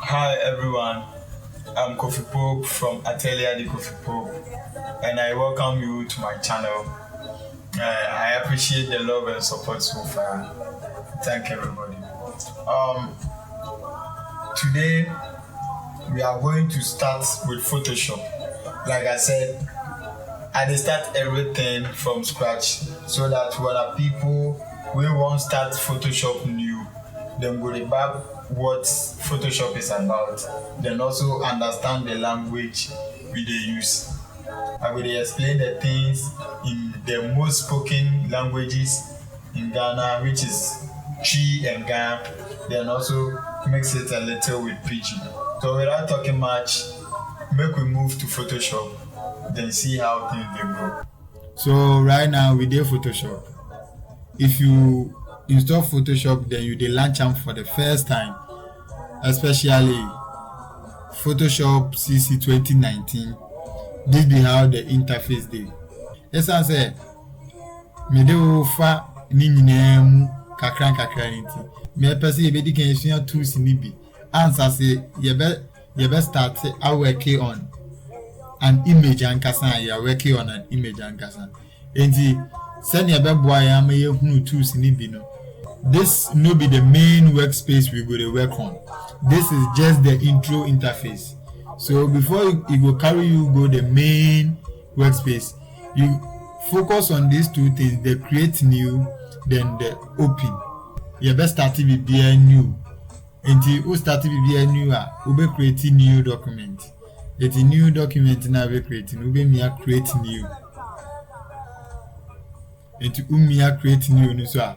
Hi everyone, I'm Kofi Pope from Atelier de Kofi Pope, and I welcome you to my channel. I appreciate the love and support so far. Thank everybody. Today we are going to start with Photoshop. Like I said, I start everything from scratch so that when people won't start Photoshop new, then go back what Photoshop is about, then also understand the language we use. I will explain the things in the most spoken languages in Ghana, which is TWI and GA, then also mix it a little with pidgin. So without talking much, make we move to Photoshop, then see how things they go. So right now we do Photoshop. If you install Photoshop, then you launch them for the first time, especially Photoshop CC 2019. This be how the interface dey. Yes, I say me dey fa ni nyina mu kakran nti. Me person ye be di kan esua tools ni bi. Answer say ye be start working on an image ankasa, you are working on an image ankasa. Enti send your boy am ye hunu tools ni bi no. This no be the main workspace we go to work on. This is just the intro interface. So before it will carry you go the main workspace, you focus on these two things: the create new, then the open. You best start to be new. Until you start to be new, you be creating new document. It's a new document now we creating. You be create new. Into create new so.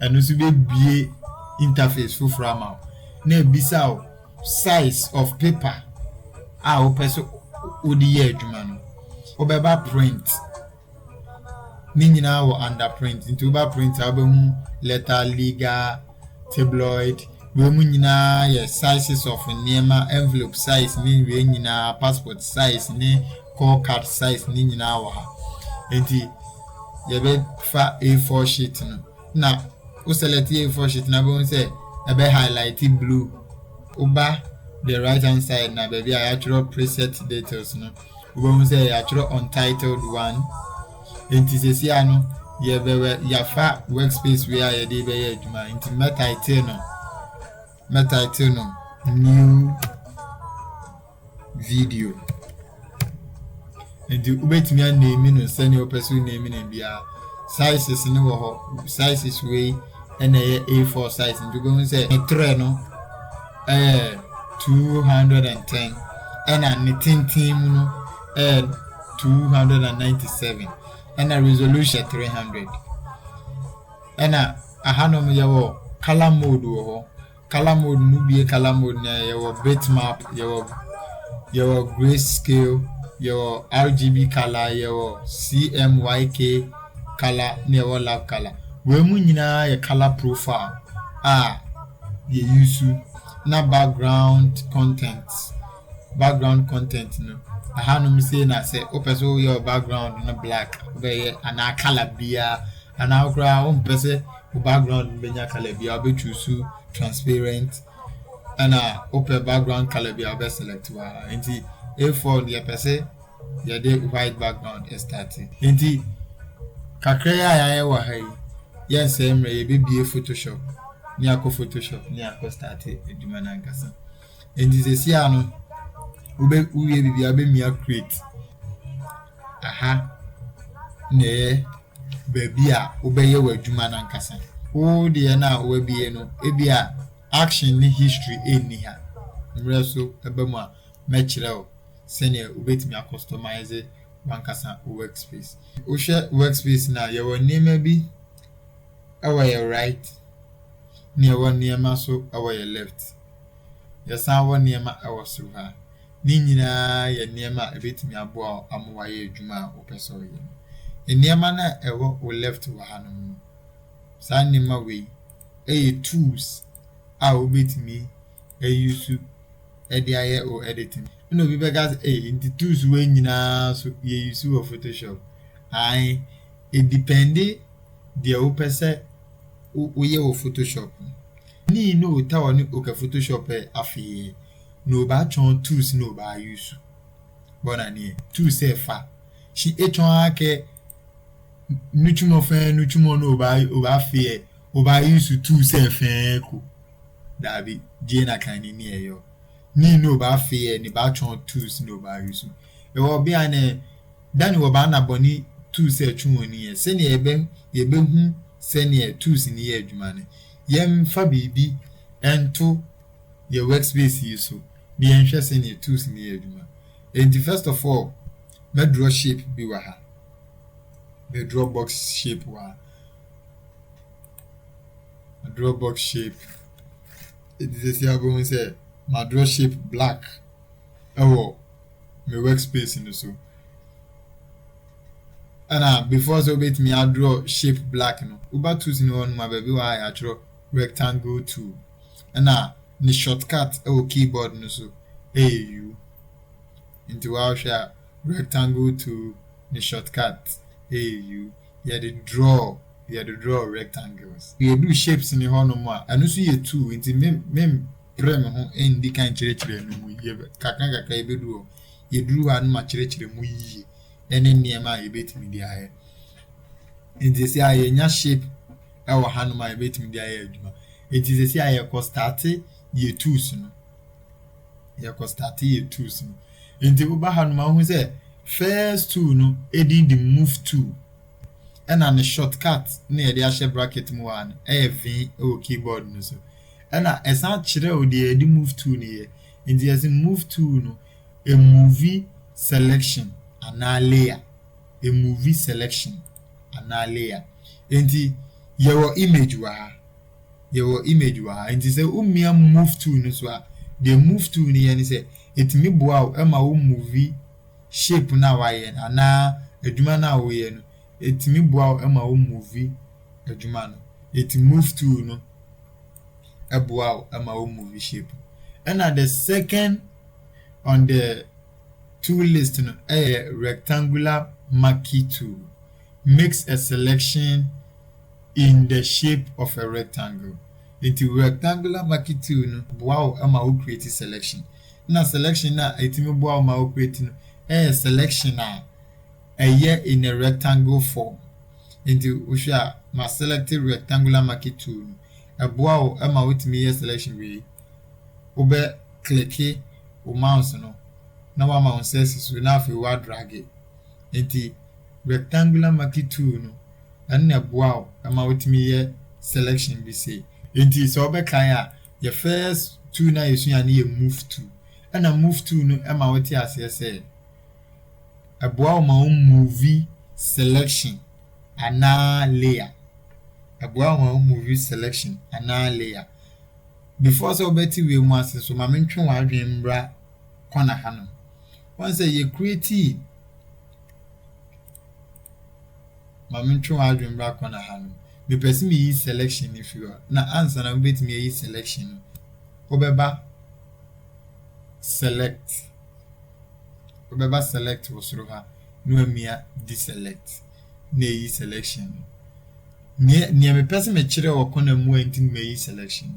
And also be interface for frama. Ne bisa size of paper. O person odi adwuma no. Obeba print. Ni nyina wo under print. Into oba print abemu letter legal tabloid. We mu nyina ye sizes of nema envelope size ni we nyina passport size ni call card size ni nyina wo ha. Enti ye be fa A4 sheet no. Na o select A4 sheet na be say e be highlight blue. Oba the right hand side na baby I actually preset details no. We say actually untitled one. Enti se si ano ye be ya fa workspace where ye dey be adwuma. Enti meta no new video. Enti ubetimi an name no send your person name na bia sizes ni wo ho sizes way and A4 size. Enti go say three no 210 and a knitting team no 297 and a resolution 300 and a hanom yawo color mode wo color mode no be color mode na yawo bitmap yawo grayscale yawo RGB color yawo CMYK color na yawo lab color we mu nyina ya color profile ye use na background content no no say na say person your background na black be ana color bia ana okra person background benya color bia be choose transparent ana open background color bia be select wa enti A4 the person ya dey white background starting enti kakra ya wa hai yes emre be Photoshop ni akọ Photoshop ni akọ start eduma na nkasa endi se sia no ube bibia be mia create ne baby a ube ye wadwuma na nkasa o de na o bie no ebia action ni history eni ha mre so ebe mu a mechire o sene ubetimi a customize wankasa workspace o share workspace na ye wo name bi awa your right near one near maso away left. Yes, I want near my our suha. Nina, ye near my a bit me a boa, amuaye juma or peso. In near manner, a walk or left to Hanum. Sign in my way. Tools, I will beat me, a use to or editing. No, we beggars in the tools when you know, so ye use of Photoshop. It depended the open set. We Photoshop. Ni no tawa ni oka Photoshop afi no ba chon tools no ba use bona ni tools e fa shi e chon ake nutumo fe nutumo no ba fe o ba use tools e fe ko dabi je na kan ni eyo ni no ba fe ni ba chon tools no ba use e wo bia ne dani wo ba na boni tools e twon ni e se ni ebe hu se ni tools ni e adwuma ne yem fa bibi ento your workspace yi so the enhwese ni tools ni adwuma and first of all me draw shape bi wa ha me draw box shape wa draw box shape it is here go say my draw shape black oh my workspace in so and before so bit me I draw shape black no uba tools ni on my baby wa I draw rectangle tool and the shortcut keyboard no so AU into our share rectangle to the shortcut AU the draw rectangles we do shapes in the horn more and also you two into mem prem ho en di kan chire no mu ye kaka e bedu ye duru anu ma chire mu yi ene niema e betimi dia he into say aye nya shape e wo hanu ma e betimi dia he aduma into say aye ko start ye tools no ye ko start ye tools no into wo ba hanu ma hu say first tool no edin the move tool and an shortcut near the ashe bracket mu an v keyboard no so and esan chire o the move tool ne into as move tool no a movie selection and a layer into your image wa into say umia move tool no so the move tool ne ni say it me boa e ma wo movie shape na wa ye na adwuma na wo ye no it me boa e ma wo movie adwuma no it move tool no e boa e ma wo movie shape and the second on the tool list no a rectangular marquee tool makes a selection in the shape of a rectangle. Into rectangular marquee tool no boa e ma wo create selection na selection na it me boa ma wo create no a selection na a year in a rectangle form into usha ma selected rectangular marquee tool a boa e ma with me selection we obe click o mouse no na wa ma on says so na fi wa drag it into rectangular marquee tool no and na boa e ma with me selection be say into so obe kan your first tool na you so ani move tool and a move tool no e ma with say a boa ma movie selection ana layer a boa ma movie selection ana layer before so beti we mu ase so ma mentwe wa adwen bra kona hanu once you create ma mentwe wa adwen bra kona hanu me person me yi selection if you na answer na beti me yi selection obeba select obeba select wosoro ha no amia deselect na yi selection ne me person me kire wo kona mu antin me yi selection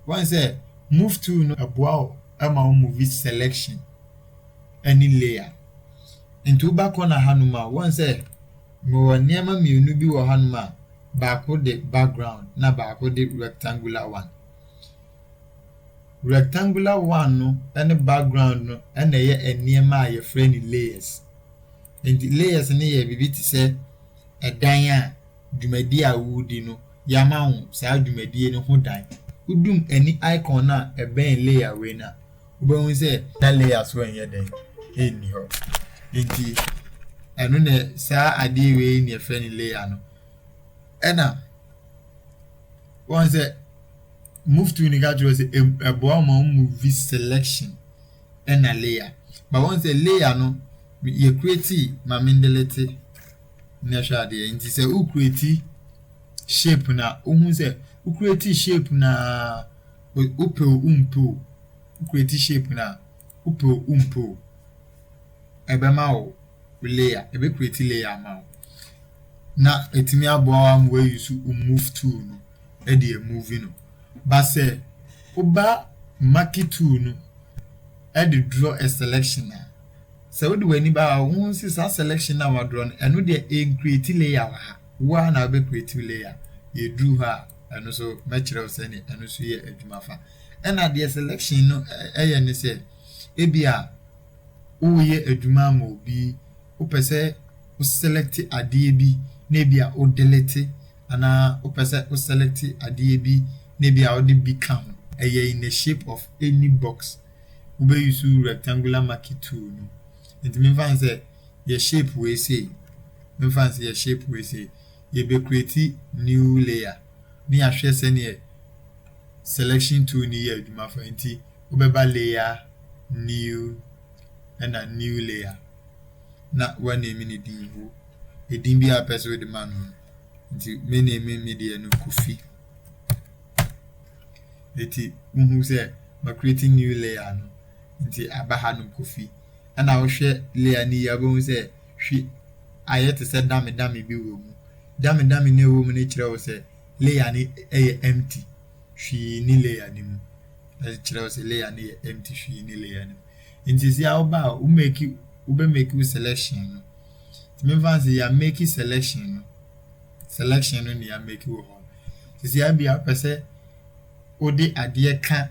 one say move to no aboa ama move selection any layer into ba kona hanuma one say mo niam mi unu bi wo hanuma ba ko the background na ba ko the rectangular one no and background no and ye eniema ye friendly layers and the layers ne ye bibi ti say edan a dwumadi a wudi no yama hu sa dwumadi ne ho dan udum any icon na eben layer we na ubehun say that layers we ye den eni ho enti enu ne sa ade we ne friendly layer no ena one say move to ni ga say a boa ma movie selection and a layer but once a layer no you create ma mendelete na sha de nti say u create shape na ohun say u create shape na upe umpo u create shape na upe umpo ebe ma o layer ebe create layer ma na etimi aboa am we use move tool no e dey move no but say oba marquee tool no and draw a selection. So what do we need about once is a selection now drawn and with the create layer one I'll be creative layer. You drew her and also match of sending and also here at Jumafa. And at the selection, no, I say, Ebia, oh, ye a Jumamo be, who per se, who select a DB, maybe a old delete, and who per se, who select a DB, maybe a old become a year in the shape of any box. Who be use rectangular market tool. No. And me fancy your shape we say. Me fancy your shape we say. You be create new layer. Ni a share send selection tool ni ye dwuma fa nti ubeba layer new and a new layer. Na one name ni din ho. E din bi a person with the man ho. Nti me name me dey no Kofi. Eti who say ma creating new layer no. Nti abahanum Kofi. And I will share layer ni yabo say hwi ayet say dame bi wo mu. Dame ne wo mu ne kire wo say layer ni empty. Hwi ni layer ni mu. As kire wo say layer ni empty hwi ni layer ni. Nti si a oba u make selection no. Me fancy ya make selection no. Selection no ni ya make wo ho. Si a bia pese odi ade ka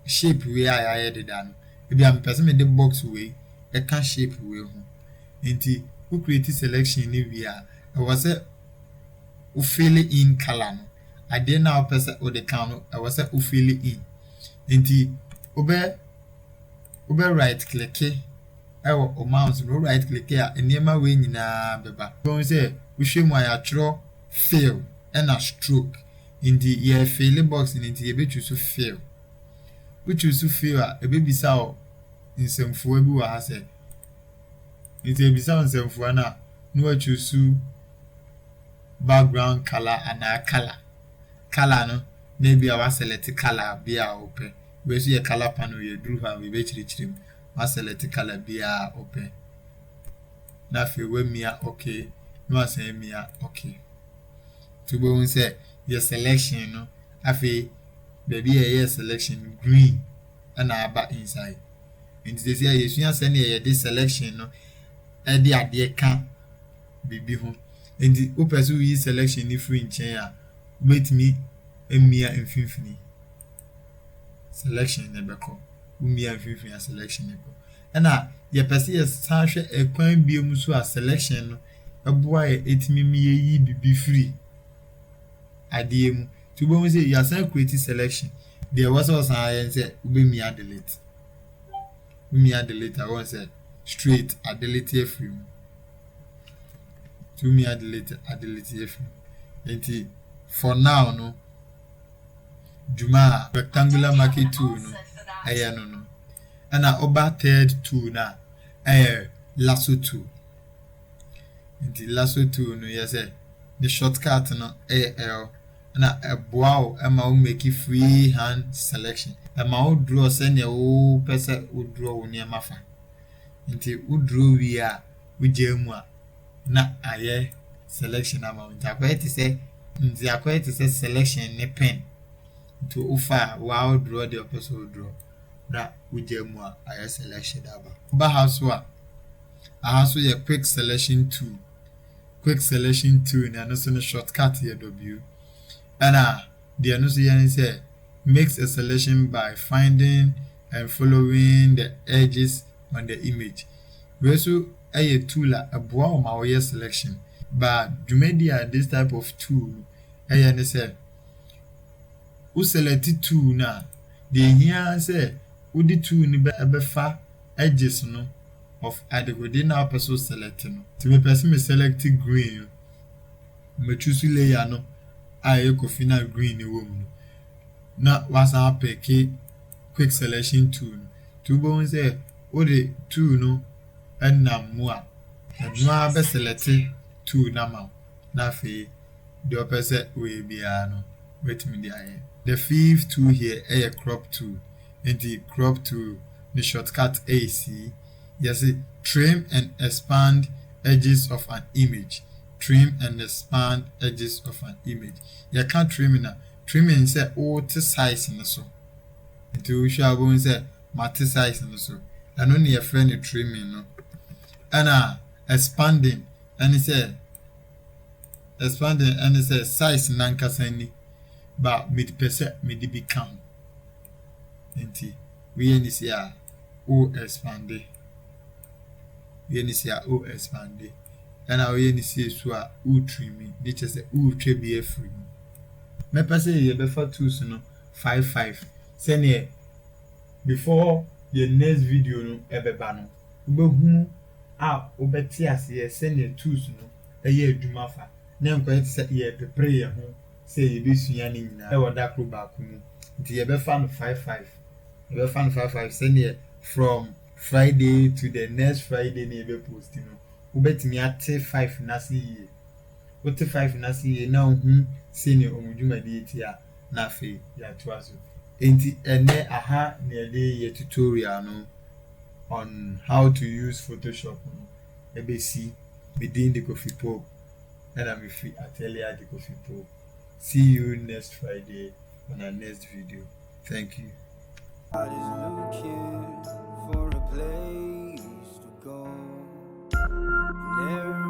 shape we I did dan. If I'm person me the box way, I can shape way ho. Nti who create selection ni we are. I was say who fill in color no. I did now person or the count. I was say who fill in. Nti ube right click o mouse no right click a enema we nyina beba. Won say we show my atro fill and a stroke. Nti ye fill box nti ye be choose fill. Which you so feel a baby saw in some for bu ha say it be sound some for na no choose background color and a color no maybe I was select color be a open we see a color panel you drew have we be chiri was select color be a open na fe we me okay no say me okay to go say your selection no afi baby a selection green and aba inside. And this year you send this selection no e dey ade ka bibi ho. And the person who is selection if in chain wait me emia mfimfini. Selection ne beko. Umia mfimfini selection ne ko. And your person is sanhwe ekwan biom so a selection no eboa etimi miyi bibi free. Ade mu to go say you are create selection. There was also I say me delete. Me delete I want say straight I delete free. To me delete free. Enti for now no Juma rectangular market tool no aya no. And oba third tool na lasso tool. Enti lasso tool no you say the shortcut no L na wow ama make free hand selection ama draw send your person draw on your mafa nti draw we a we jemu a na aye selection amount akwete say selection ne pen to offer wow draw the person draw na we jemu a aye selection aba ba house a quick selection tool na no so shortcut here w. And the annunciation say makes a selection by finding and following the edges on the image. We also a tool a boa my selection. But Jumedia this type of tool a say who selected tool na the here say who the tool ni be far edges no of adequate now person selecting. To me person me selected green. Me choose layer no. I final green woman. Na was our pick quick selection tool. Two bones say, oh, the two no, and na more. And no best selected two nama. Na fe, the opposite way be no. Wait me the fifth tool here, a crop tool. And the crop tool, the shortcut AC. Yes, trim and expand edges of an image. Trim and expand edges of an image. You can't trimming say oh to size in so. Into we shall go and say mate size no so ɛno ne yɛfrɛ no trimming no ɛna expanding ɛne sɛ size nankasa ni ba mede pɛ sɛ mede bi ka ho nti woyɛ ne sɛ a o expande ɛna woyɛ ne sɛ so a o trimming de kyerɛ sɛ o twa bi afiri mu mɛpɛ sɛ yɛbɛfa tools no 5 sɛneɛ before the next video no ɛbɛba no wobɛhu a wobɛte aseɛ sɛneɛ tools no ɛyɛ adwuma fa na nkɔyɛ te sɛ yɛpepere yɛn ho sɛ yɛbɛsua no nyinaa ɛwɔ da koro baako mu nti yɛbɛfa no 5 sɛneɛ from Friday to the next Friday na yɛbɛpost no wobɛtumi ate 5 n'ase yie wote 5 n'ase yie na wohu sɛneɛ ɔmo dwumadie ti a na afei yɛatoa so nti ɛnɛ aha na yɛde yɛ tutorial no on how to use Photoshop no ɛbɛsi medin de Kofi Pope and I'm free Atelier de Kofi Pope. See you next Friday on our next video. Thank you. I was looking for a place to go. Never